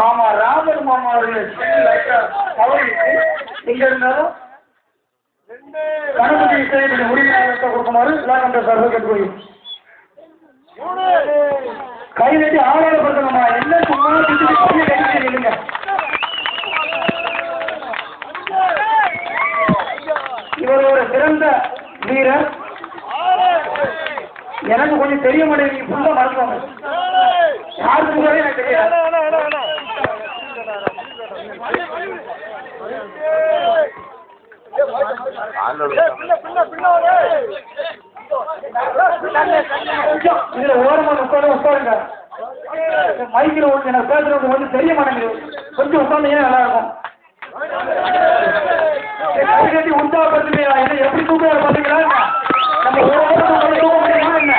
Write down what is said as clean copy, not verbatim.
ஆமா ராமர் மாமாவுடைய தவறிட்டு எங்க இருந்தாலும் கணபதி இசையுடைய உரிமையாளத்தை கொடுக்குமாறு விழாக்கண்ட சார்பு கேட்டுக்கொள்கிறோம். கை நட்டி ஆதாரப்படுத்தணுமா என்ன சும்மா கையை கட்டிட்டு இல்லைங்க. இவர் ஒரு சிறந்த வீரர். எனக்கு கொஞ்சம் தெரிய மாட்டேங்குது ஃபுல்லா மறந்துவாங்க யாருக்கு கூட எனக்கு தெரியாது. இதுல ஓரமா உட்காருங்க. மைக்கில் எனக்கு பேசுறது கொஞ்சம் தெரிய மாட்டேங்குது. கொஞ்சம் உட்கார்ந்தீங்கன்னா நல்லா இருக்கும். கை கட்டி உற்சாகப்படுத்துறீங்களா என்ன எப்படி தூக்க பாத்தீங்களா நம்ம தூக்க முடியுமா என்ன